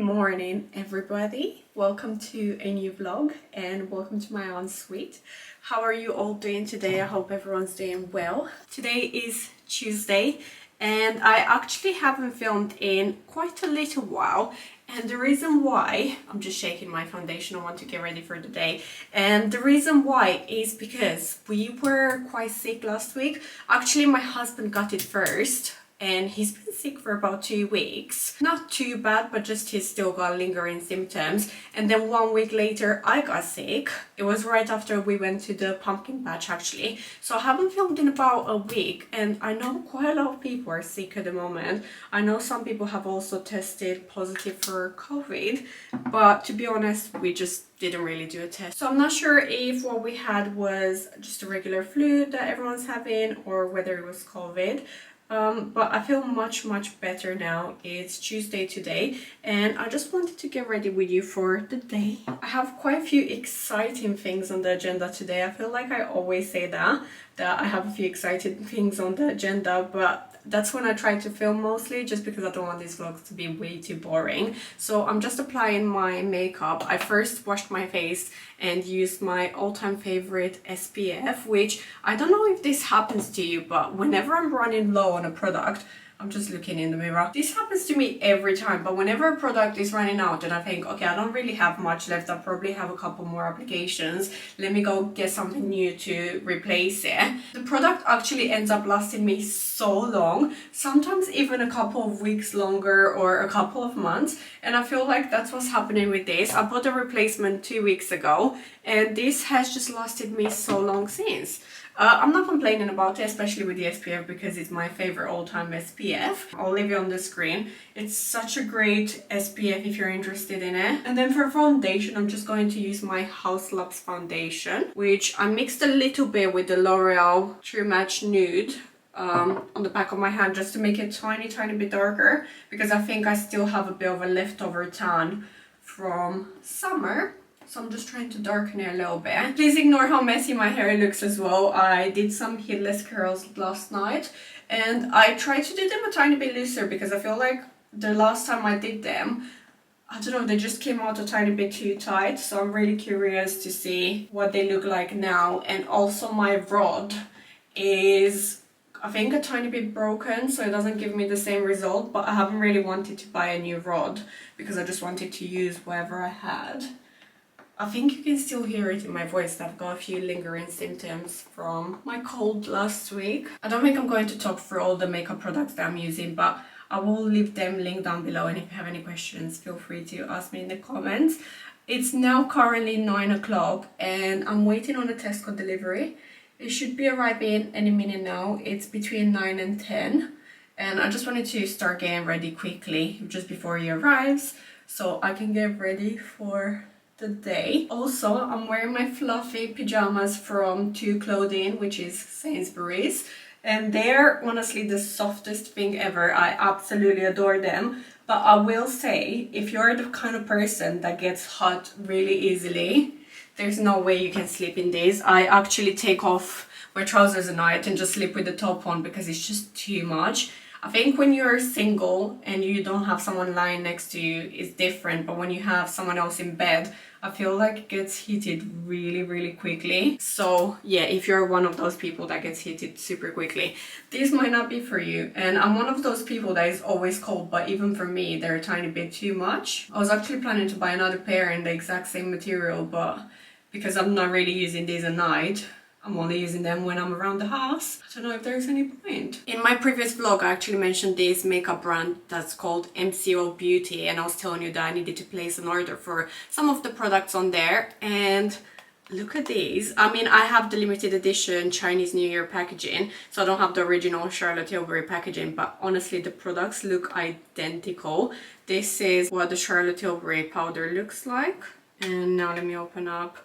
morning everybody, welcome to a new vlog and welcome to my ensuite. How are you all doing today? I hope everyone's doing well. Today is Tuesday and I actually haven't filmed in quite a little while, and the reason why, I'm just shaking my foundation, I want to get ready for the day, and the reason why is because we were quite sick last week. Actually my husband got it first and he's been sick for about 2 weeks. Not too bad, but just he's still got lingering symptoms. And then 1 week later, I got sick. It was right after we went to the pumpkin patch actually. So I haven't filmed in about a week, and I know quite a lot of people are sick at the moment. I know some people have also tested positive for COVID, but to be honest, we just didn't really do a test. So I'm not sure if what we had was just a regular flu that everyone's having or whether it was COVID. But I feel much better now. It's Tuesday today and I just wanted to get ready with you for the day. I have quite a few exciting things on the agenda today. I feel like I always say that I have a few exciting things on the agenda, but that's when I try to film mostly, just because I don't want these vlogs to be way too boring. So I'm just applying my makeup. I first washed my face and used my all-time favorite SPF, which I don't know if this happens to you, but whenever I'm running low on a product, I'm just looking in the mirror. This happens to me every time, but whenever a product is running out and I think, okay, I don't really have much left, I'll probably have a couple more applications, let me go get something new to replace it. The product actually ends up lasting me so long, sometimes even a couple of weeks longer or a couple of months, and I feel like that's what's happening with this. I bought a replacement 2 weeks ago and this has just lasted me so long since. I'm not complaining about it, especially with the SPF, because it's my favorite all-time SPF. I'll leave it on the screen. It's such a great SPF if you're interested in it. And then for foundation, I'm just going to use my House Labs foundation, which I mixed a little bit with the L'Oreal True Match Nude on the back of my hand, just to make it tiny bit darker, because I think I still have a bit of a leftover tan from summer. So I'm just trying to darken it a little bit. Please ignore how messy my hair looks as well. I did some headless curls last night and I tried to do them a tiny bit looser because I feel like the last time I did them, I don't know, they just came out a tiny bit too tight. So I'm really curious to see what they look like now. And also my rod is, I think, a tiny bit broken, so it doesn't give me the same result, but I haven't really wanted to buy a new rod because I just wanted to use whatever I had. I think you can still hear it in my voice that I've got a few lingering symptoms from my cold last week. I don't think I'm going to talk through all the makeup products that I'm using, but I will leave them linked down below, and if you have any questions, feel free to ask me in the comments. It's now currently 9 o'clock and I'm waiting on a Tesco delivery. It should be arriving any minute now. It's between 9 and 10 and I just wanted to start getting ready quickly just before he arrives so I can get ready for the day. Also, I'm wearing my fluffy pajamas from 2 Clothing, which is Sainsbury's, and they're honestly the softest thing ever. I absolutely adore them, but I will say, if you're the kind of person that gets hot really easily, there's no way you can sleep in these. I actually take off my trousers at night and just sleep with the top on because it's just too much. I think when you're single and you don't have someone lying next to you, it's different, but when you have someone else in bed, I feel like it gets heated really quickly. So yeah, if you're one of those people that gets heated super quickly, this might not be for you. And I'm one of those people that is always cold, but even for me, they're a tiny bit too much. I was actually planning to buy another pair in the exact same material, but because I'm not really using these at night, I'm only using them when I'm around the house. I don't know if there's any point. In my previous vlog, I actually mentioned this makeup brand that's called MCO Beauty, and I was telling you that I needed to place an order for some of the products on there. And look at these. I mean, I have the limited edition Chinese New Year packaging, so I don't have the original Charlotte Tilbury packaging, but honestly, the products look identical. This is what the Charlotte Tilbury powder looks like. And now let me open up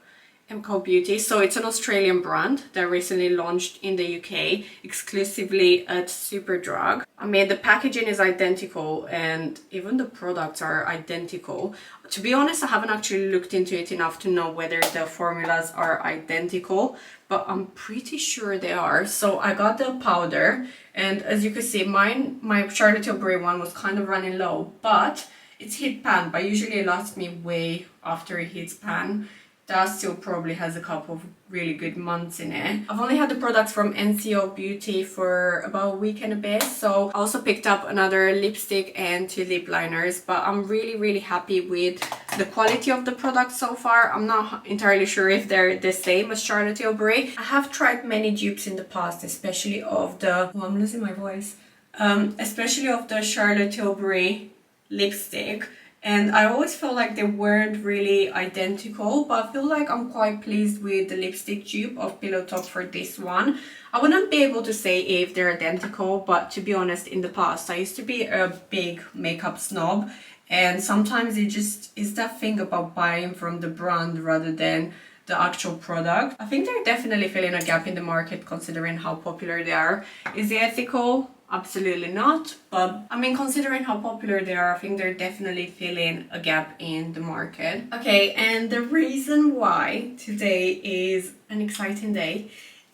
MCO Beauty. So it's an Australian brand that recently launched in the UK exclusively at Superdrug. I mean, the packaging is identical and even the products are identical. To be honest, I haven't actually looked into it enough to know whether the formulas are identical, but I'm pretty sure they are. So I got the powder, and as you can see, my Charlotte Tilbury one was kind of running low, but It's hit pan, but usually it lasts me way after it hits pan. That still probably has a couple of really good months in it. I've only had the products from NCO Beauty for about a week and a bit, so I also picked up another lipstick and 2 lip liners, but I'm really happy with the quality of the product so far. I'm not entirely sure if they're the same as Charlotte Tilbury. I have tried many dupes in the past, especially of the... oh, I'm losing my voice. Especially of the Charlotte Tilbury lipstick. And I always felt like they weren't really identical, but I feel like I'm quite pleased with the lipstick dupe of Pillow Talk for this one. I wouldn't be able to say if they're identical, but to be honest, in the past, I used to be a big makeup snob. And sometimes it just is that thing about buying from the brand rather than the actual product. I think they're definitely filling a gap in the market considering how popular they are. Is it ethical? Absolutely not, but I mean, considering how popular they are, I think they're definitely filling a gap in the market. Okay, and the reason why today is an exciting day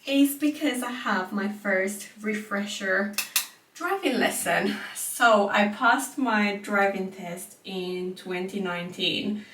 is because I have my first refresher driving lesson. So I passed my driving test in 2019,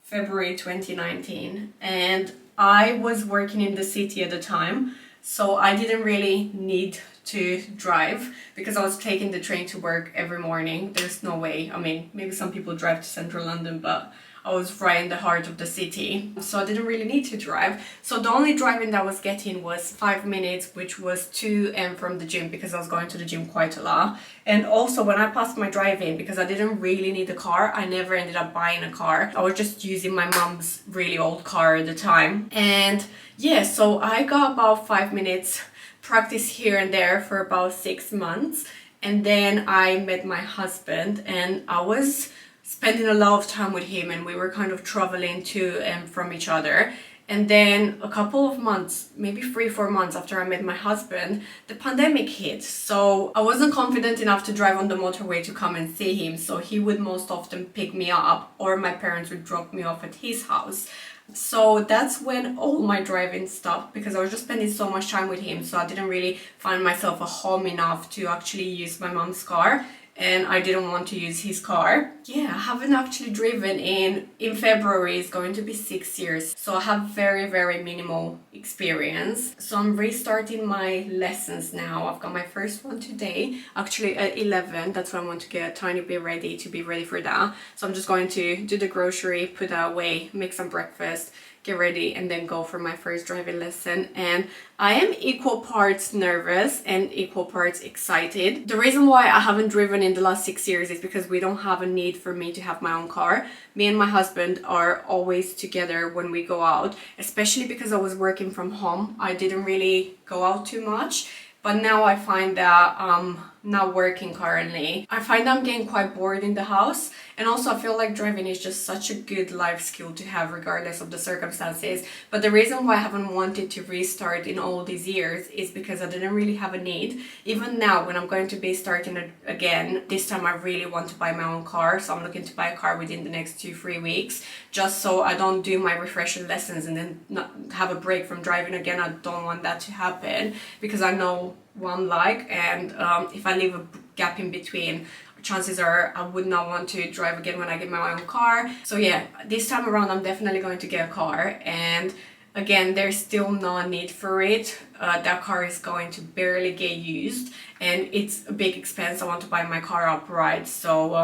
February 2019, and I was working in the city at the time, so I didn't really need to drive because I was taking the train to work every morning. There's no way, I mean, maybe some people drive to central London, but I was right in the heart of the city, so I didn't really need to drive. So the only driving that I was getting was 5 minutes, which was to and from the gym, because I was going to the gym quite a lot. And also when I passed my driving, because I didn't really need a car, I never ended up buying a car. I was just using my mom's really old car at the time. And yeah, so I got about 5 minutes practice here and there for about 6 months, and then I met my husband, and I was spending a lot of time with him, and we were kind of traveling to and from each other. And then a couple of months, maybe 3-4 months after I met my husband, the pandemic hit. So I wasn't confident enough to drive on the motorway to come and see him, so he would most often pick me up, or my parents would drop me off at his house. So that's when all my driving stopped, because I was just spending so much time with him, so I didn't really find myself at home enough to actually use my mom's car, and I didn't want to use his car. Yeah, I haven't actually driven in February, it's going to be 6 years, so I have very minimal experience. So I'm restarting my lessons now. I've got my first one today, actually at 11. That's why I want to get a tiny bit ready to be ready for that. So I'm just going to do the grocery, put that away, make some breakfast, get ready, and then go for my first driving lesson. And I am equal parts nervous and equal parts excited. The reason why I haven't driven in the last 6 years is because we don't have a need for me to have my own car. Me and my husband are always together when we go out, especially because I was working from home. I didn't really go out too much. But now I find that not working currently, I find I'm getting quite bored in the house. And also I feel like driving is just such a good life skill to have regardless of the circumstances. But the reason why I haven't wanted to restart in all these years is because I didn't really have a need. Even now when I'm going to be starting again, this time I really want to buy my own car. So I'm looking to buy a car within the next 2-3 weeks, just so I don't do my refresher lessons and then not have a break from driving again. I don't want that to happen, because I know what I'm like, and if I leave a gap in between, chances are I would not want to drive again when I get my own car. So yeah, this time around I'm definitely going to get a car, and again, there's still no need for it. That car is going to barely get used, and it's a big expense. I want to buy my car outright, so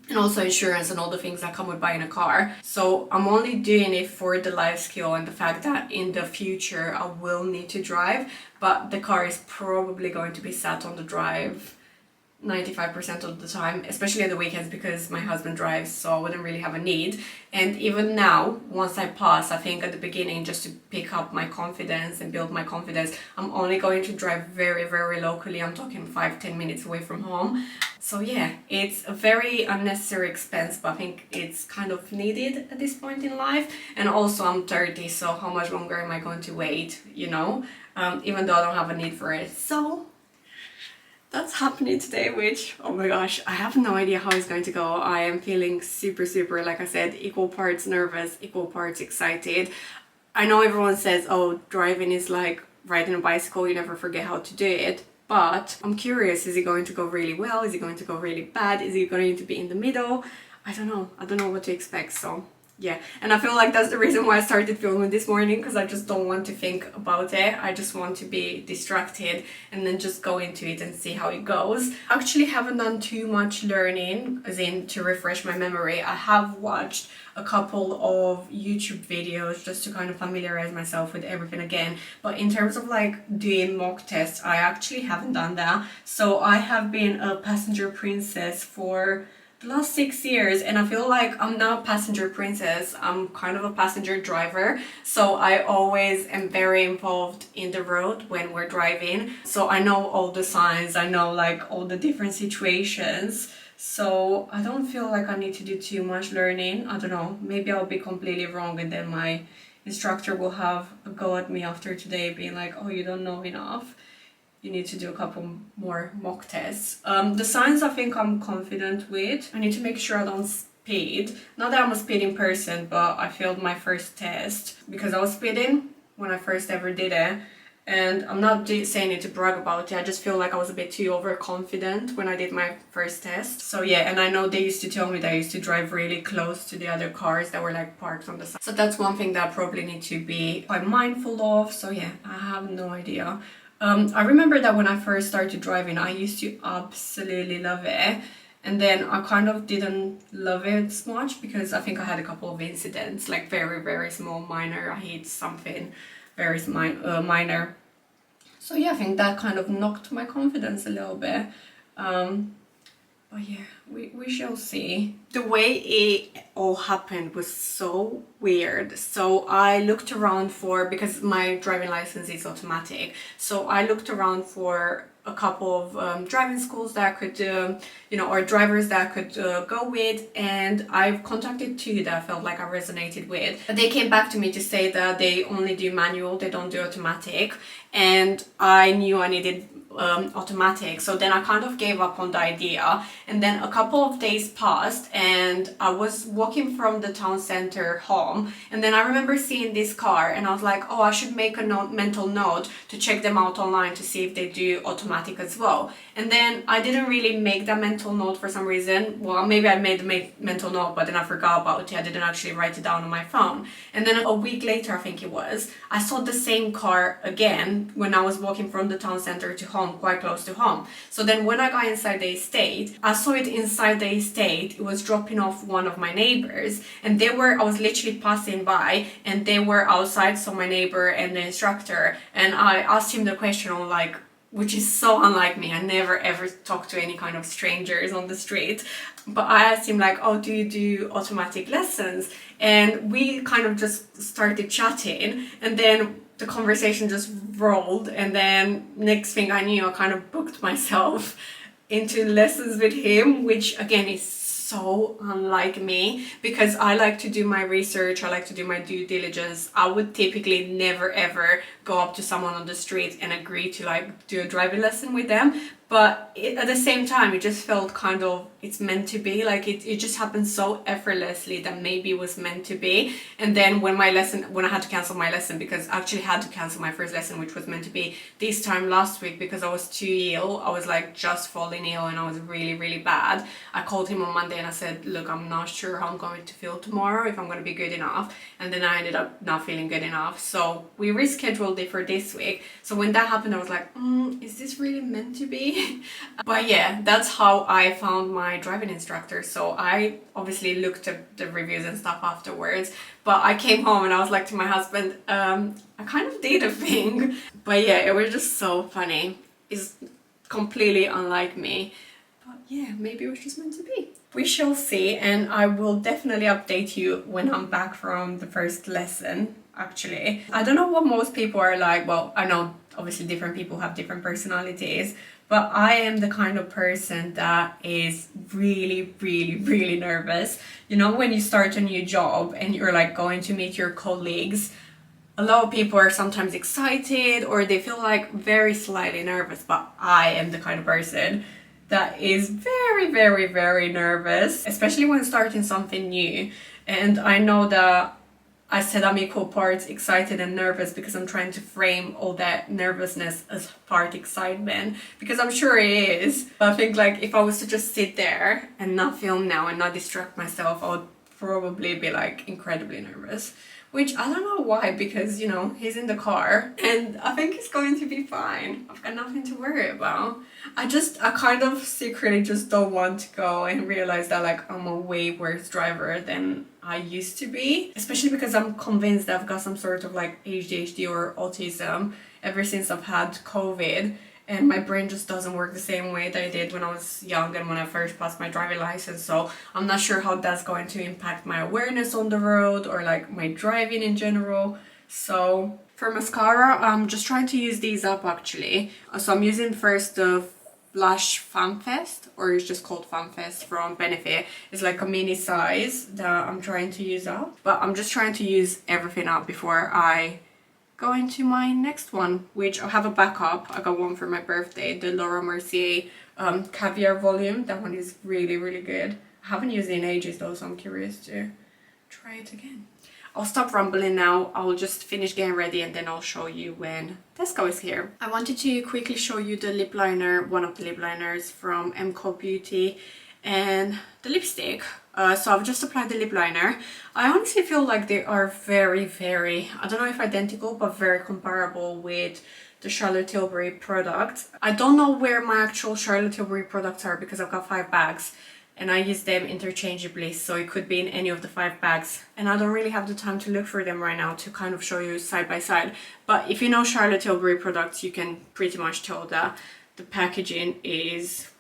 and also insurance and all the things that come with buying a car. So I'm only doing it for the life skill and the fact that in the future I will need to drive, but the car is probably going to be sat on the drive 95% of the time, especially at the weekends, because my husband drives, so I wouldn't really have a need. And even now, once I pass, I think at the beginning, just to pick up my confidence and build my confidence, I'm only going to drive very locally. I'm talking 5-10 minutes away from home. So yeah, it's a very unnecessary expense, but I think it's kind of needed at this point in life. And also I'm 30, so how much longer am I going to wait, you know, even though I don't have a need for it. So that's happening today, which, oh my gosh, I have no idea how it's going to go. I am feeling super, like I said, equal parts nervous, equal parts excited. I know everyone says, oh, driving is like riding a bicycle, you never forget how to do it. But I'm curious, is it going to go really well? Is it going to go really bad? Is it going to be in the middle? I don't know what to expect. So yeah, and I feel like that's the reason why I started filming this morning, because I just don't want to think about it. I just want to be distracted and then just go into it and see how it goes. I actually haven't done too much learning, as in to refresh my memory. I have watched a couple of YouTube videos just to kind of familiarize myself with everything again, but in terms of like doing mock tests, I actually haven't done that. So I have been a passenger princess for the last 6 years, and I feel like I'm not a passenger princess, I'm kind of a passenger driver. So I always am very involved in the road when we're driving, so I know all the signs, I know like all the different situations. So I don't feel like I need to do too much learning. I don't know, maybe I'll be completely wrong and then my instructor will have a go at me after today being like, oh, you don't know enough, you need to do a couple more mock tests. The signs I think I'm confident with. I need to make sure I don't speed. Not that I'm a speeding person, but I failed my first test because I was speeding when I first ever did it. And I'm not saying it to brag about it, I just feel like I was a bit too overconfident when I did my first test. So yeah, and I know they used to tell me that I used to drive really close to the other cars that were like parked on the side. So that's one thing that I probably need to be quite mindful of. So yeah, I have no idea. I remember that when I first started driving, I used to absolutely love it. And then I kind of didn't love it as much because I think I had a couple of incidents, like very, very small, minor. I hit something very minor. So yeah, I think that kind of knocked my confidence a little bit. But yeah, we shall see. The way it all happened was so weird. So I looked around for, because my driving license is automatic, so I looked around for a couple of driving schools that I could, or drivers that I could go with, and I've contacted two that I felt like I resonated with. But they came back to me to say that they only do manual, they don't do automatic, and I knew I needed automatic. So then I kind of gave up on the idea, and then a couple of days passed and I was walking from the town center home, and then I remember seeing this car and I was like, oh, I should make a mental note to check them out online to see if they do automatic as well. And then I didn't really make that mental note for some reason. Well, maybe I made the mental note, but then I forgot about it. I didn't actually write it down on my phone. And then a week later, I think it was, I saw the same car again when I was walking from the town center to home, quite close to home. So then when I got inside the estate, I saw it inside the estate. It was dropping off one of my neighbors, and I was literally passing by and they were outside, so my neighbor and the instructor, and I asked him the question on like, which is so unlike me. I never ever talk to any kind of strangers on the street. But I asked him like, oh, do you do automatic lessons? And we kind of just started chatting, and then the conversation just rolled, and then next thing I knew, I kind of booked myself into lessons with him, which again is so unlike me, because I like to do my research, I like to do my due diligence. I would typically never ever go up to someone on the street and agree to like do a driving lesson with them. But at the same time, it just felt kind of, it's meant to be, like it just happened so effortlessly that maybe it was meant to be. And then when I had to cancel my lesson, because I actually had to cancel my first lesson, which was meant to be this time last week, because I was too ill. I was like just falling ill and I was really, really bad. I called him on Monday and I said, look, I'm not sure how I'm going to feel tomorrow, if I'm going to be good enough. And then I ended up not feeling good enough. So we rescheduled it for this week. So when that happened, I was like, is this really meant to be? But yeah, that's how I found my driving instructor. So I obviously looked at the reviews and stuff afterwards, but I came home and I was like to my husband, I kind of did a thing. But yeah, it was just so funny. It's completely unlike me, but yeah, maybe it was just meant to be. We shall see, and I will definitely update you when I'm back from the first lesson. Actually, I don't know what most people are like. Well, I know obviously different people have different personalities, but I am the kind of person that is really, really, really nervous. You know, when you start a new job and you're like going to meet your colleagues, a lot of people are sometimes excited or they feel like very slightly nervous, but I am the kind of person that is very, very, very nervous, especially when starting something new. And I know that I said I'm equal parts excited and nervous because I'm trying to frame all that nervousness as part excitement, because I'm sure it is. But I think like if I was to just sit there and not film now and not distract myself, I would probably be like incredibly nervous. Which I don't know why, because you know, he's in the car and I think it's going to be fine. I've got nothing to worry about. I kind of secretly just don't want to go and realize that like I'm a way worse driver than I used to be. Especially because I'm convinced that I've got some sort of like ADHD or autism ever since I've had COVID. And my brain just doesn't work the same way that it did when I was young and when I first passed my driving license. So I'm not sure how that's going to impact my awareness on the road or like my driving in general. So for mascara, I'm just trying to use these up actually. So I'm using first the Blush Fan Fest, or it's just called Fan Fest from Benefit. It's like a mini size that I'm trying to use up. But I'm just trying to use everything up before I go into my next one, which I have a backup. I got one for my birthday, the Laura Mercier Caviar Volume. That one is really, really good. I haven't used it in ages though, so I'm curious to try it again. I'll stop rambling now. I'll just finish getting ready and then I'll show you when Tesco is here. I wanted to quickly show you the lip liner, one of the lip liners from MCO Beauty, and the lipstick. So I've just applied the lip liner. I honestly feel like they are very, I don't know if identical, but very comparable with the Charlotte Tilbury products. I don't know where my actual Charlotte Tilbury products are because I've got 5 bags and I use them interchangeably, so it could be in any of the 5 bags. And I don't really have the time to look for them right now to kind of show you side by side. But if you know Charlotte Tilbury products, you can pretty much tell that the packaging is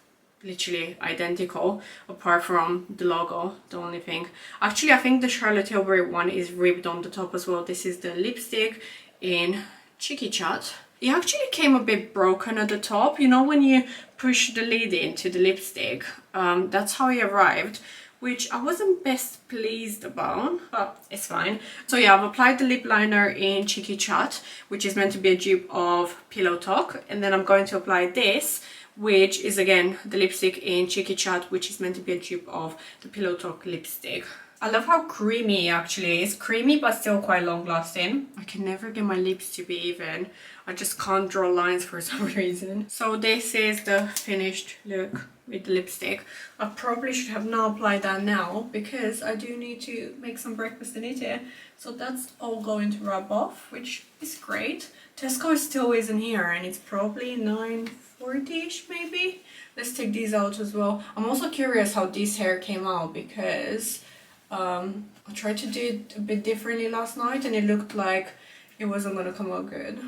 literally identical apart from the logo, the only thing. Actually, I think the Charlotte Tilbury one is ribbed on the top as well. This is the lipstick in Cheeky Chat. It actually came a bit broken at the top, you know, when you push the lid into the lipstick. That's how it arrived, which I wasn't best pleased about, but it's fine. So yeah, I've applied the lip liner in Cheeky Chat, which is meant to be a dupe of Pillow Talk, and then I'm going to apply this, which is again the lipstick in Cheeky Chat, which is meant to be a dupe of the Pillow Talk lipstick. I love how creamy it actually is. Creamy but still quite long lasting. I can never get my lips to be even. I just can't draw lines for some reason. So this is the finished look with the lipstick. I probably should have not applied that now because I do need to make some breakfast and eat it. So that's all going to rub off, which is great. Tesco still isn't here and it's probably 9:40ish maybe. Let's take these out as well. I'm also curious how this hair came out because I tried to do it a bit differently last night and it looked like it wasn't gonna come out good.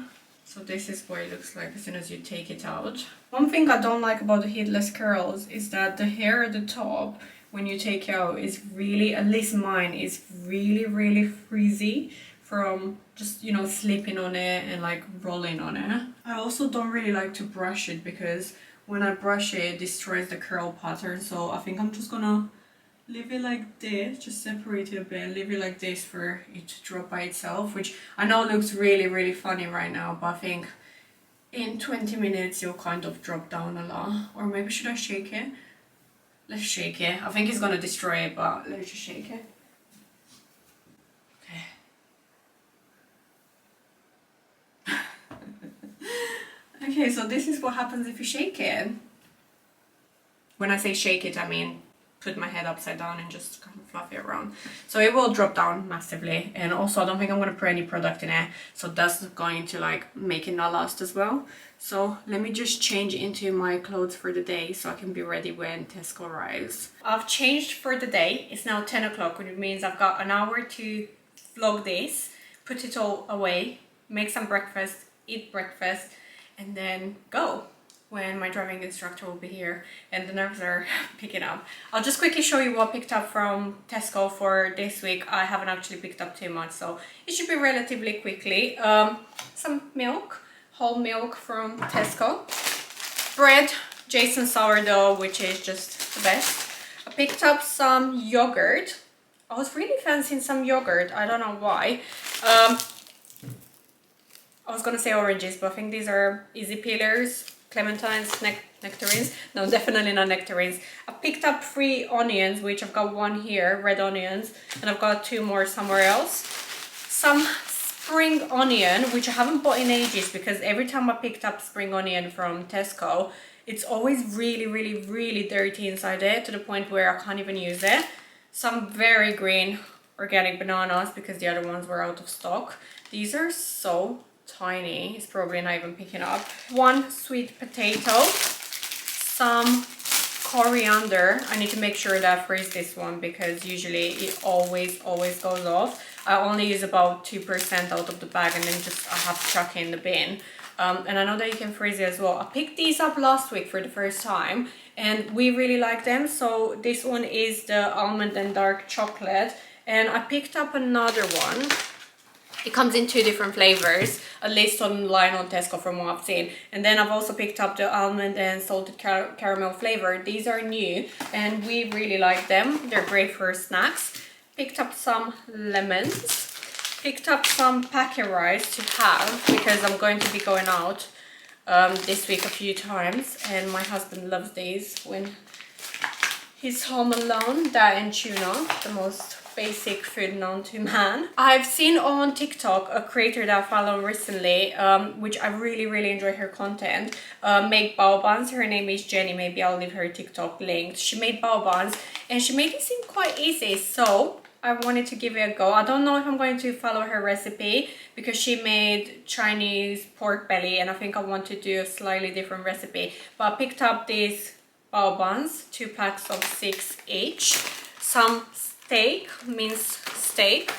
So this is what it looks like as soon as you take it out. One thing I don't like about the heatless curls is that the hair at the top, when you take it out, is really, at least mine, is really frizzy from just, you know, sleeping on it and like rolling on it. I also don't really like to brush it because when I brush it, it destroys the curl pattern. So I think I'm just gonna leave it like this, just separate it a bit, leave it like this for it to drop by itself, which I know looks really funny right now, but I think in 20 minutes it'll kind of drop down a lot. Or maybe should I shake it? Let's shake it. I think it's gonna destroy it, but let's just shake it. Okay. Okay, so this is what happens if you shake it. When I say shake it, I mean put my head upside down and just kind of fluff it around. So it will drop down massively, and also I don't think I'm going to put any product in it, so that's going to like make it not last as well. So let me just change into my clothes for the day so I can be ready when Tesco arrives. I've changed for the day. It's now 10 o'clock, which means I've got an hour to vlog this, put it all away, make some breakfast, eat breakfast, and then go when my driving instructor will be here and the nerves are picking up. I'll just quickly show you what I picked up from Tesco for this week. I haven't actually picked up too much, so it should be relatively quickly. Some milk, whole milk from Tesco. Bread, Jason sourdough, which is just the best. I picked up some yogurt. I was really fancying some yogurt, I don't know why. I was gonna say oranges, but I think these are easy peelers. Clementines, nectarines. No, definitely not nectarines. I picked up 3 onions, which I've got 1 here, red onions, and I've got 2 more somewhere else. some spring onion, which I haven't bought in ages because every time I picked up spring onion from Tesco, it's always really dirty inside it to the point where I can't even use it. Some very green organic bananas because the other ones were out of stock. These are so tiny, it's probably not even picking up. One sweet potato, some coriander. I need to make sure that I freeze this one because usually it always goes off. I only use about 2% out of the bag and then just I have to chuck it in the bin. And I know that you can freeze it as well. I picked these up last week for the first time and we really like them. So this one is the almond and dark chocolate, and I picked up another one. It comes in 2 different flavors, at least online on Tesco from what I've seen. And then I've also picked up the almond and salted caramel flavor. These are new and we really like them. They're great for snacks. Picked up some lemons. Picked up some packet rice to have because I'm going to be going out this week a few times. And my husband loves these when he's home alone. That and tuna, the most basic food known to man. I've seen on TikTok a creator that I follow recently, which I really enjoy her content, make Bao Buns. Her name is Jenny. Maybe I'll leave her TikTok linked. She made Bao Buns and she made it seem quite easy, so I wanted to give it a go. I don't know if I'm going to follow her recipe because she made Chinese pork belly and I think I want to do a slightly different recipe. But I picked up these Bao Buns, 2 packs of 6 each, some steak, minced steak,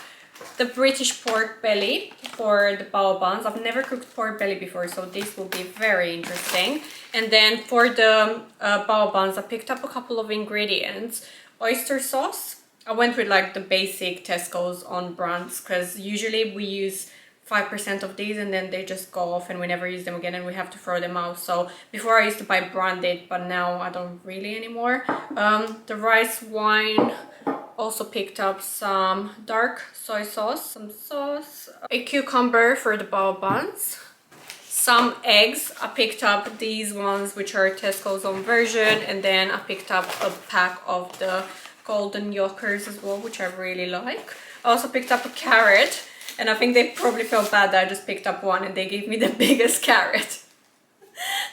the British pork belly for the Bao Buns. I've never cooked pork belly before, so this will be very interesting. And then for the Bao Buns, I picked up a couple of ingredients. Oyster sauce. I went with like the basic Tesco's on brands because usually we use 5% of these and then they just go off and we never use them again and we have to throw them out. So before I used to buy branded, but now I don't really anymore. The rice wine. Also picked up some dark soy sauce, some sauce, a cucumber for the Bao Buns, some eggs. I picked up these ones which are Tesco's own version, and then I picked up a pack of the golden yolkers as well, which I really like. I also picked up a carrot, and I think they probably felt bad that I just picked up one and they gave me the biggest carrot.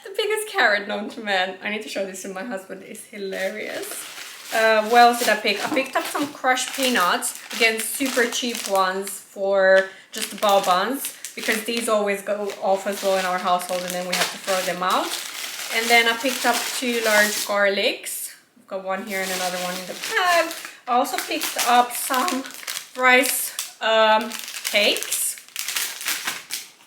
The biggest carrot known to man. I need to show this to my husband, it's hilarious. What else did I pick? I picked up some crushed peanuts. Again, super cheap ones for just the Bao Buns because these always go off as well in our household and then we have to throw them out. And then I picked up 2 large garlics. I've got one here and another one in the bag. I also picked up some rice cakes.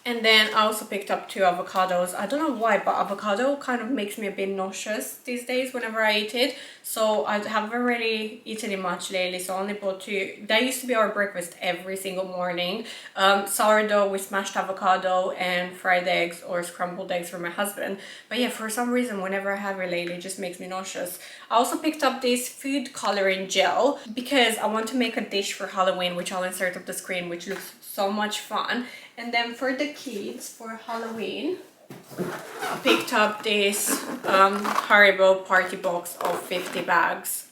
And then I also picked up 2 avocados. I don't know why, but avocado kind of makes me a bit nauseous these days whenever I eat it. So I haven't really eaten it much lately, so I only bought 2. That used to be our breakfast every single morning. Sourdough with smashed avocado and fried eggs or scrambled eggs for my husband. But yeah, for some reason, whenever I have it lately, it just makes me nauseous. I also picked up this food coloring gel because I want to make a dish for Halloween, which I'll insert up the screen, which looks so much fun. And then for the kids, for Halloween, I picked up this Haribo party box of 50 bags.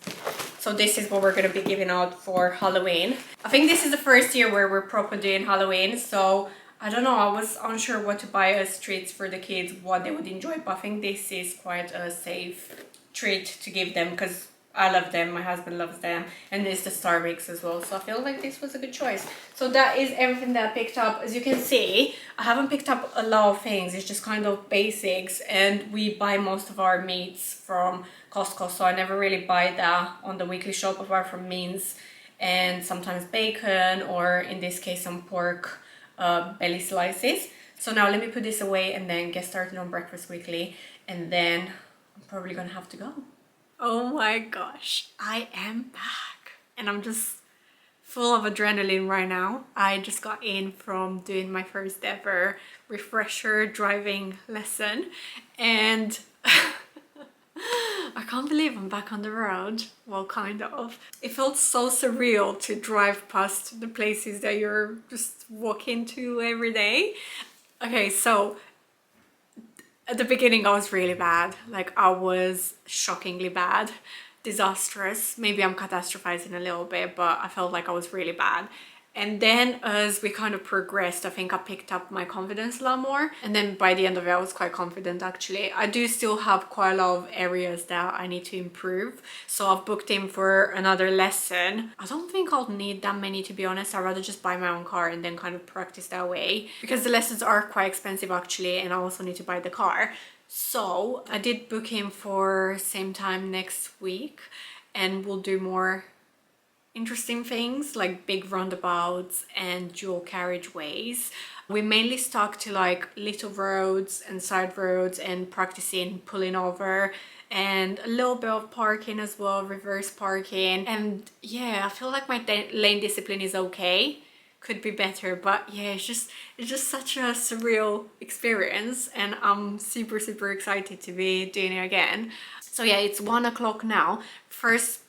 So this is what we're going to be giving out for Halloween. I think this is the first year where we're proper doing Halloween, so I don't know, I was unsure what to buy as treats for the kids, what they would enjoy, but I think this is quite a safe treat to give them because I love them, my husband loves them, and it's the Star Mix as well, so I feel like this was a good choice. So that is everything that I picked up. As you can see, I haven't picked up a lot of things, it's just kind of basics, and we buy most of our meats from Costco, so I never really buy that on the weekly shop apart from mince and sometimes bacon, or in this case some pork belly slices. So now let me put this away and then get started on breakfast weekly, and then I'm probably gonna have to go. Oh my gosh, I am back and I'm just full of adrenaline right now. I just got in from doing my first ever refresher driving lesson and I can't believe I'm back on the road. Well, kind of. It felt so surreal to drive past the places that you're just walking to every day. Okay, so at the beginning I was really bad, like I was shockingly bad, disastrous. Maybe I'm catastrophizing a little bit, but I felt like I was really bad. And then as we kind of progressed, I think I picked up my confidence a lot more. And then by the end of it, I was quite confident actually. I do still have quite a lot of areas that I need to improve. So I've booked in for another lesson. I don't think I'll need that many, to be honest. I'd rather just buy my own car and then kind of practice that way. Because the lessons are quite expensive actually, and I also need to buy the car. So I did book in for same time next week, and we'll do more interesting things like big roundabouts and dual carriageways. We mainly stuck to like little roads and side roads and practicing pulling over, and a little bit of parking as well, reverse parking. And yeah, I feel like my lane discipline is okay, could be better, but yeah, it's just such a surreal experience, and I'm super excited to be doing it again. So yeah, it's 1 o'clock now. First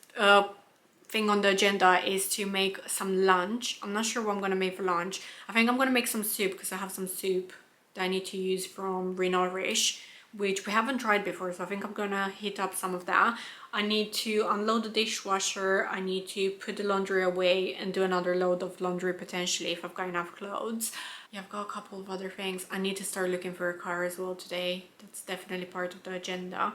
thing on the agenda is to make some lunch. I'm not sure what I'm gonna make for lunch. I think I'm gonna make some soup because I have some soup that I need to use from Renourish, which we haven't tried before, so I think I'm gonna heat up some of that. I need to unload the dishwasher, I need to put the laundry away and do another load of laundry potentially if I've got enough clothes. Yeah, I've got a couple of other things. I need to start looking for a car as well today. That's definitely part of the agenda.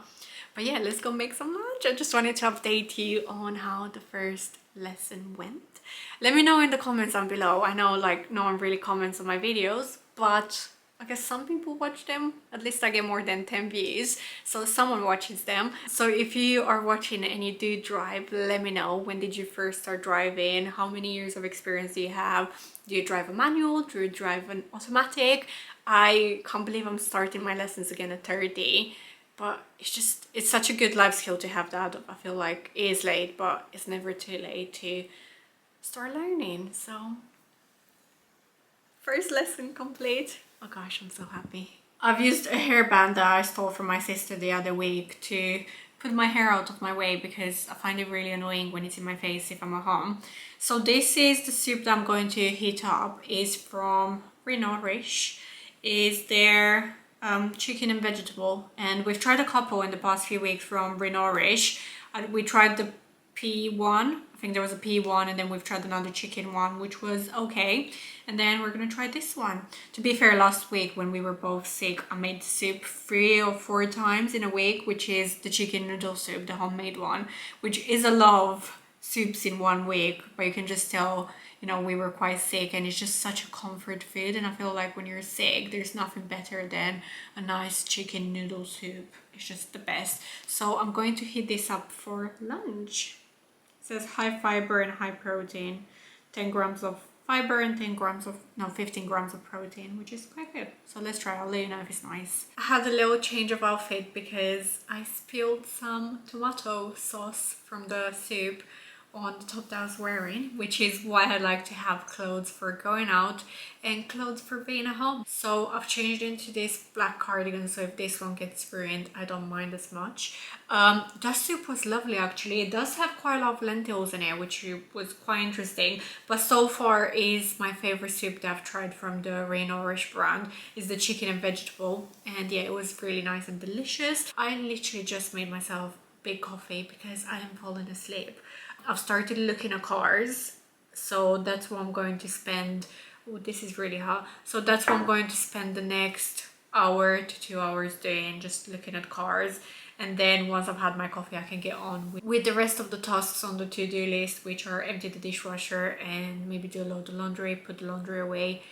But yeah, let's go make some lunch. I just wanted to update you on how the first lesson went. Let me know in the comments down below. I know like no one really comments on my videos, but I guess some people watch them. At least I get more than 10 views, so someone watches them. So if you are watching and you do drive, let me know. When did you first start driving? How many years of experience do you have? Do you drive a manual? Do you drive an automatic? I can't believe I'm starting my lessons again at 30. But it's such a good life skill to have that. I feel like it is late, but it's never too late to start learning. So first lesson complete. Oh gosh, I'm so happy. I've used a hairband that I stole from my sister the other week to put my hair out of my way because I find it really annoying when it's in my face if I'm at home. So this is the soup that I'm going to heat up. Is from Renourish. Is their chicken and vegetable, and we've tried a couple in the past few weeks from Renourish. We tried the P1, I think there was a P1, and then we've tried another chicken one which was okay, and then we're gonna try this one. To be fair, last week when we were both sick, I made soup 3 or 4 times in a week, which is the chicken noodle soup, the homemade one, which is a lot of soups in 1 week, but you can just tell, you know, we were quite sick, and it's just such a comfort food. And I feel like when you're sick, there's nothing better than a nice chicken noodle soup. It's just the best. So I'm going to heat this up for lunch. It says high fiber and high protein, 10 grams of fiber and 15 grams of protein, which is quite good. So let's try. I'll let you know if it's nice. I had a little change of outfit because I spilled some tomato sauce from the soup on the top that I was wearing, which is why I like to have clothes for going out and clothes for being at home. So I've changed into this black cardigan, so if this one gets ruined, I don't mind as much. That soup was lovely actually. It does have quite a lot of lentils in it, which was quite interesting, but so far is my favorite soup that I've tried from the Renourish brand is the chicken and vegetable, and yeah, it was really nice and delicious. I literally just made myself big coffee because I am falling asleep. I've started looking at cars, so that's what I'm going to spend. Oh, this is really hot. So that's what I'm going to spend the next hour to 2 hours doing, just looking at cars. And then once I've had my coffee, I can get on with the rest of the tasks on the to-do list, which are empty the dishwasher and maybe do a load of laundry, put the laundry away.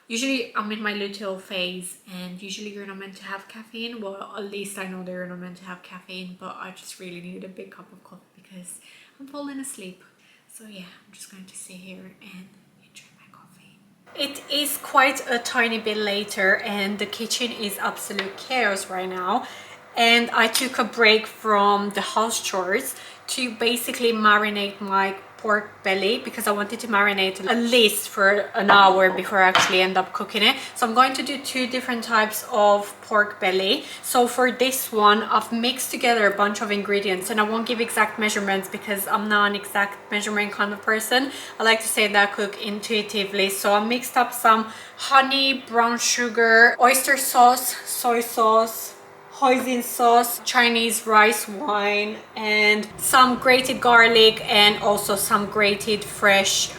Usually I'm in my luteal phase, and usually you're not meant to have caffeine. Well, at least I know they're not meant to have caffeine, but I just really need a big cup of coffee because I'm falling asleep. So yeah, I'm just going to sit here and enjoy my coffee. It is quite a tiny bit later and the kitchen is absolute chaos right now. And I took a break from the house chores to basically marinate my pork belly because I wanted to marinate at least for an hour before I actually end up cooking it. So I'm going to do 2 different types of pork belly. So for this one, I've mixed together a bunch of ingredients, and I won't give exact measurements because I'm not an exact measurement kind of person. I like to say that I cook intuitively. So I mixed up some honey, brown sugar, oyster sauce, soy sauce, hoisin sauce, Chinese rice wine, and some grated garlic, and also some grated fresh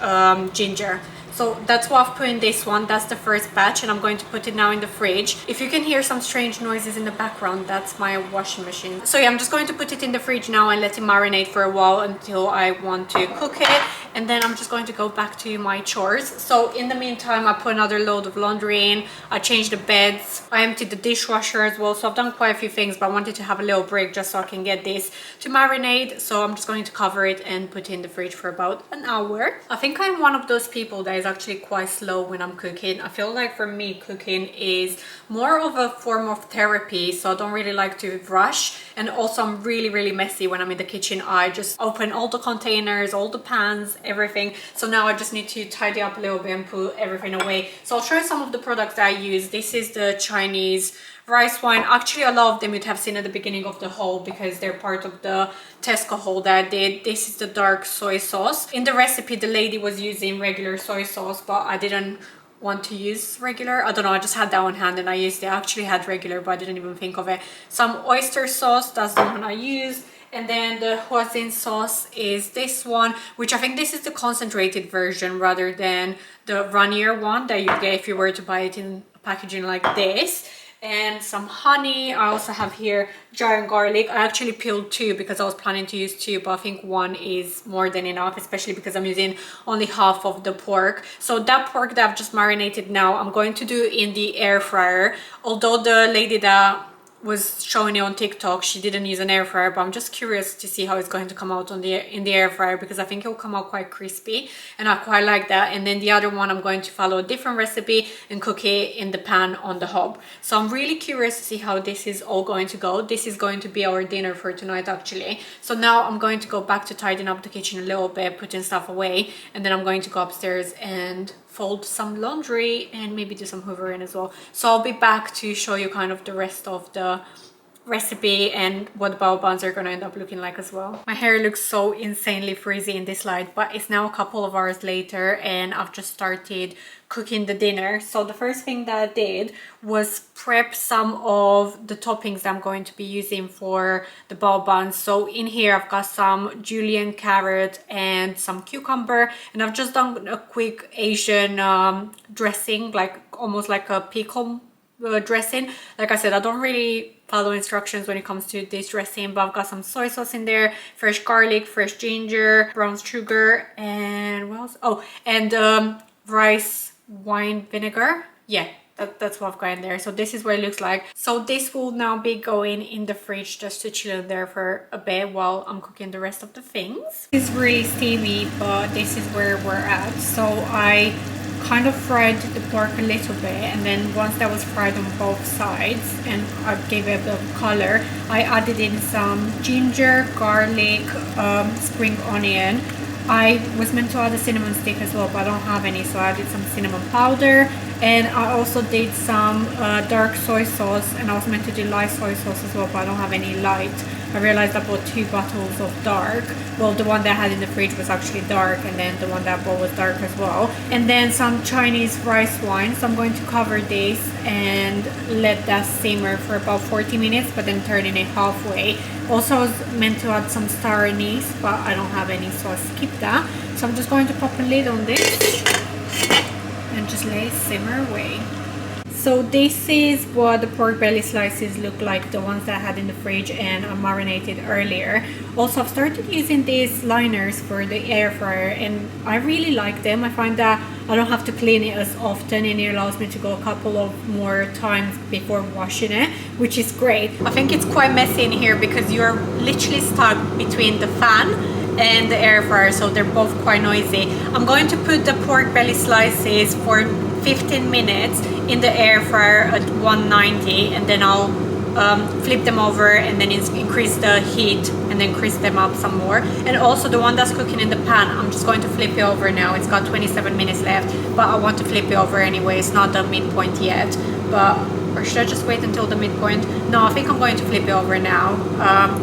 ginger. So that's what I've put in this one. That's the first batch, and I'm going to put it now in the fridge. If you can hear some strange noises in the background, that's my washing machine. So yeah, I'm just going to put it in the fridge now and let it marinate for a while until I want to cook it. And then I'm just going to go back to my chores. So in the meantime, I put another load of laundry in. I changed the beds. I emptied the dishwasher as well. So I've done quite a few things, but I wanted to have a little break just so I can get this to marinate. So I'm just going to cover it and put it in the fridge for about an hour. I think I'm one of those people that is actually quite slow when I'm cooking. I feel like for me, cooking is more of a form of therapy. So I don't really like to rush. And also I'm really messy when I'm in the kitchen. I just open all the containers, all the pans, everything. So now I just need to tidy up a little bit and put everything away. So I'll show you some of the products that I use. This is the Chinese rice wine. Actually, a lot of them you'd have seen at the beginning of the haul because they're part of the Tesco haul that I did. This is the dark soy sauce. In the recipe, the lady was using regular soy sauce, but I didn't want to use regular. I don't know, I just had that on hand and I used it. I actually had regular, but I didn't even think of it. Some oyster sauce, that's the one I used. And then the hoisin sauce is this one, which I think this is the concentrated version rather than the runnier one that you get if you were to buy it in packaging like this. And some honey. I also have here giant garlic. I actually peeled two because I was planning to use two, but I think one is more than enough, especially because I'm using only half of the pork. So that pork that I've just marinated now, I'm going to do in the air fryer. Although the lady that was showing it on TikTok, she didn't use an air fryer, but I'm just curious to see how it's going to come out on in the air fryer because I think it'll come out quite crispy and I quite like that. And then the other one, I'm going to follow a different recipe and cook it in the pan on the hob. So I'm really curious to see how this is all going to go. This is going to be our dinner for tonight actually. So now I'm going to go back to tidying up the kitchen a little bit, putting stuff away, and then I'm going to go upstairs and fold some laundry and maybe do some hoovering as well. So I'll be back to show you kind of the rest of the recipe and what the bao buns are going to end up looking like as well. My hair looks so insanely frizzy in this light, but it's now a couple of hours later and I've just started cooking the dinner. So the first thing that I did was prep some of the toppings that I'm going to be using for the bao buns. So in here I've got some julienne carrot and some cucumber, and I've just done a quick Asian dressing, like almost like a pickle dressing. Like I said, I don't really follow instructions when it comes to this dressing, but I've got some soy sauce in there, fresh garlic, fresh ginger, brown sugar, and what else? Oh, and rice wine vinegar. Yeah, that's what I've got in there. So this is what it looks like. So this will now be going in the fridge just to chill in there for a bit while I'm cooking the rest of the things. It's really steamy, but this is where we're at. So I kind of fried the pork a little bit, and then once that was fried on both sides and I gave it a bit of color, I added in some ginger, garlic, spring onion. I was meant to add a cinnamon stick as well, but I don't have any, so I added some cinnamon powder. And I also did some dark soy sauce, and I was meant to do light soy sauce as well, but I don't have any light. I realized I bought 2 bottles of dark. Well, the one that I had in the fridge was actually dark, and then the one that I bought was dark as well. And then some Chinese rice wine. So I'm going to cover this and let that simmer for about 40 minutes, but then turning it halfway. Also, I was meant to add some star anise, but I don't have any, so I skipped that. So I'm just going to pop a lid on this and just let it simmer away. So this is what the pork belly slices look like, the ones that I had in the fridge and I marinated earlier. Also, I've started using these liners for the air fryer and I really like them. I find that I don't have to clean it as often and it allows me to go a couple of more times before washing it, which is great. I think it's quite messy in here because you're literally stuck between the fan and the air fryer, so they're both quite noisy. I'm going to put the pork belly slices for 15 minutes in the air fryer at 190, and then I'll flip them over and then increase the heat and then crisp them up some more. And also the one that's cooking in the pan, I'm just going to flip it over now. It's got 27 minutes left, but I want to flip it over anyway. It's not the midpoint yet, but or should I just wait until the midpoint? No, I think I'm going to flip it over now.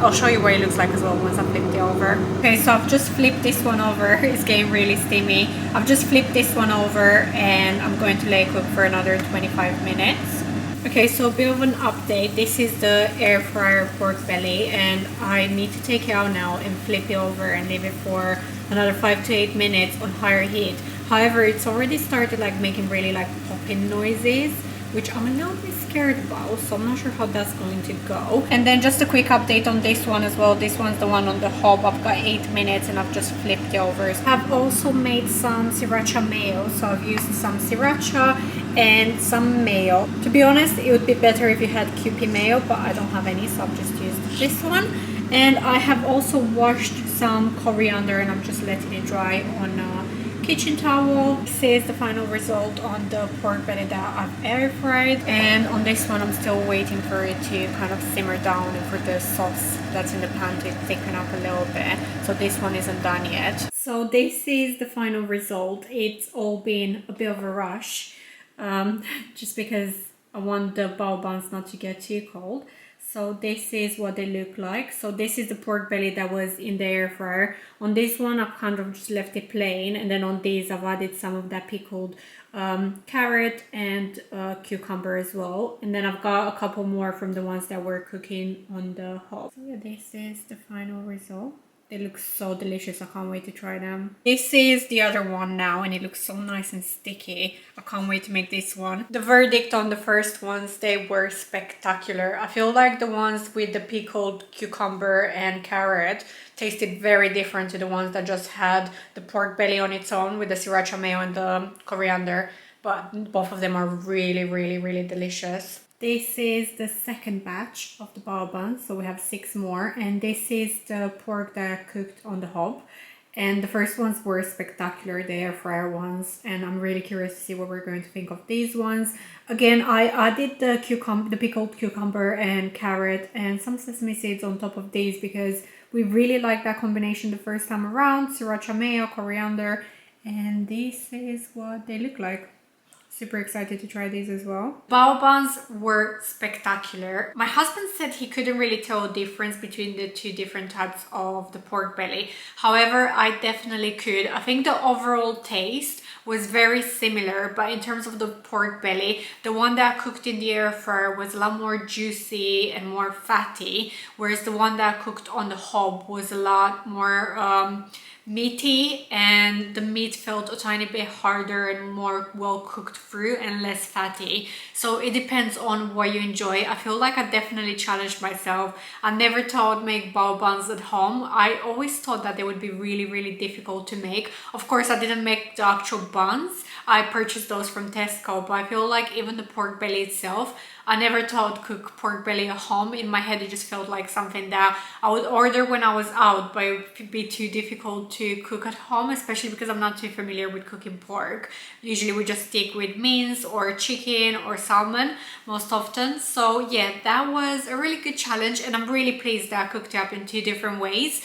I'll show you what it looks like as well once I flip it over. Okay, so I've just flipped this one over. It's getting really steamy. I've just flipped this one over and I'm going to let it cook for another 25 minutes. Okay, so a bit of an update. This is the air fryer pork belly, and I need to take it out now and flip it over and leave it for another 5 to 8 minutes on higher heat. However, it's already started like making really like popping noises, which I'm a little bit scared about, so I'm not sure how that's going to go. And then just a quick update on this one as well. This one's the one on the hob. I've got 8 minutes and I've just flipped it over. I've also made some sriracha mayo, so I've used some sriracha and some mayo. To be honest, it would be better if you had Kewpie mayo, but I don't have any, so I've just used this one. And I have also washed some coriander and I'm just letting it dry on kitchen towel. This is the final result on the pork belly that I've air fried, and on this one I'm still waiting for it to kind of simmer down and for the sauce that's in the pan to thicken up a little bit. So this one isn't done yet. So this is the final result. It's all been a bit of a rush, just because I want the bao buns not to get too cold. So this is what they look like. So this is the pork belly that was in the air fryer. On this one I've kind of just left it plain, and then on these I've added some of that pickled carrot and cucumber as well. And then I've got a couple more from the ones that were cooking on the hob. So yeah, this is the final result. They look so delicious. I can't wait to try them. This is the other one now, and it looks so nice and sticky. I can't wait to make this one. The verdict on the first ones, they were spectacular. I feel like the ones with the pickled cucumber and carrot tasted very different to the ones that just had the pork belly on its own with the sriracha mayo and the coriander. But both of them are really, really, really delicious. This is the second batch of the bao buns, so we have 6 more, and this is the pork that I cooked on the hob. And the first ones were spectacular, the air fryer ones, and I'm really curious to see what we're going to think of these ones. Again, I added the pickled cucumber and carrot and some sesame seeds on top of these because we really liked that combination the first time around. Sriracha mayo, coriander, and this is what they look like. Super excited to try these as well. Bao buns were spectacular. My husband said he couldn't really tell a difference between the 2 different types of the pork belly. However, I definitely could. I think the overall taste was very similar, but in terms of the pork belly, the one that I cooked in the air fryer was a lot more juicy and more fatty, whereas the one that I cooked on the hob was a lot more meaty, and the meat felt a tiny bit harder and more well cooked through and less fatty. So it depends on what you enjoy. I feel like I definitely challenged myself. I never thought I'd make bao buns at home. I always thought that they would be really, really difficult to make. Of course, I didn't make the actual buns. I purchased those from Tesco, but I feel like even the pork belly itself, I never thought I'd cook pork belly at home. In my head, it just felt like something that I would order when I was out, but it would be too difficult to cook at home, especially because I'm not too familiar with cooking pork. Usually we just stick with mince or chicken or salmon most often. So yeah, that was a really good challenge, and I'm really pleased that I cooked it up in 2 different ways.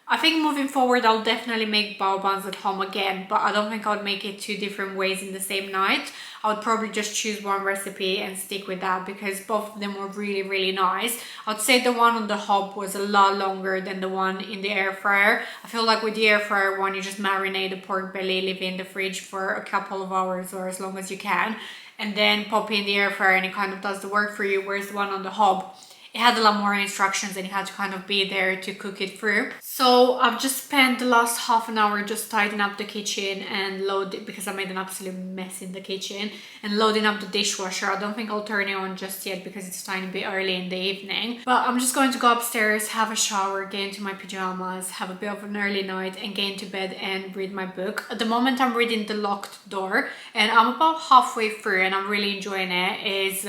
I think moving forward, I'll definitely make bao buns at home again, but I don't think I would make it 2 different ways in the same night. I would probably just choose one recipe and stick with that because both of them were really, really nice. I'd say the one on the hob was a lot longer than the one in the air fryer. I feel like with the air fryer one, you just marinate the pork belly, leave it in the fridge for a couple of hours or as long as you can, and then pop it in the air fryer and it kind of does the work for you, whereas the one on the hob, it had a lot more instructions and you had to kind of be there to cook it through. So I've just spent the last half an hour just tidying up the kitchen and loading, because I made an absolute mess in the kitchen, and loading up the dishwasher. I don't think I'll turn it on just yet because it's a tiny bit early in the evening. But I'm just going to go upstairs, have a shower, get into my pajamas, have a bit of an early night and get into bed and read my book. At the moment I'm reading The Locked Door and I'm about halfway through and I'm really enjoying it. It's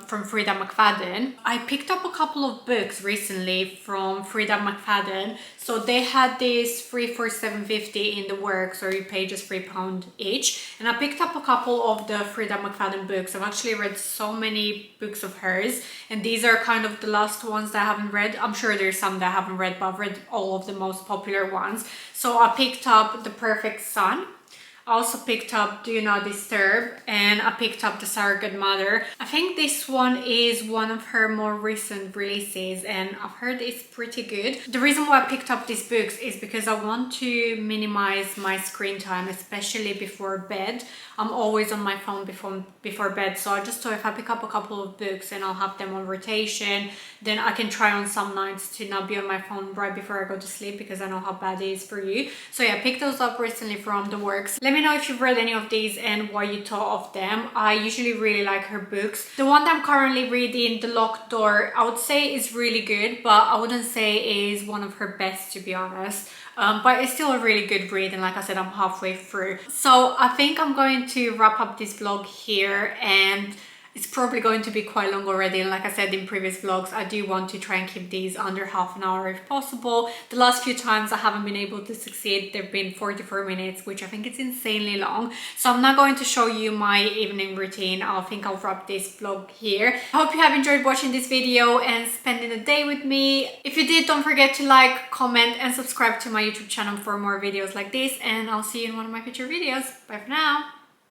from Frieda McFadden. I picked up a couple of books recently from Frieda McFadden. So they had this 3 for $7.50 in the works, or you pay just £3 each. And I picked up a couple of the Frieda McFadden books. I've actually read so many books of hers, and these are kind of the last ones that I haven't read. I'm sure there's some that I haven't read, but I've read all of the most popular ones. So I picked up The Perfect Son. I also picked up Do Not Disturb, and I picked up The Surrogate Mother. I think this one is one of her more recent releases, and I've heard it's pretty good. The reason why I picked up these books is because I want to minimize my screen time, especially before bed. I'm always on my phone before bed, so I just thought if I pick up a couple of books and I'll have them on rotation, then I can try on some nights to not be on my phone right before I go to sleep, because I know how bad it is for you. So yeah, I picked those up recently from The Works. Let me know if you've read any of these and what you thought of them. I usually really like her books. The one that I'm currently reading, The Locked Door, I would say is really good, but I wouldn't say it is one of her best, to be honest. But it's still a really good read, and like I said, I'm halfway through. So I think I'm going to wrap up this vlog here, and it's probably going to be quite long already, and like I said in previous vlogs, I do want to try and keep these under half an hour if possible. The last few times I haven't been able to succeed. They've been 44 minutes, which I think is insanely long. So I'm not going to show you my evening routine. I think I'll wrap this vlog here. I hope you have enjoyed watching this video and spending the day with me. If you did, don't forget to like, comment and subscribe to my YouTube channel for more videos like this, and I'll see you in one of my future videos. Bye for now.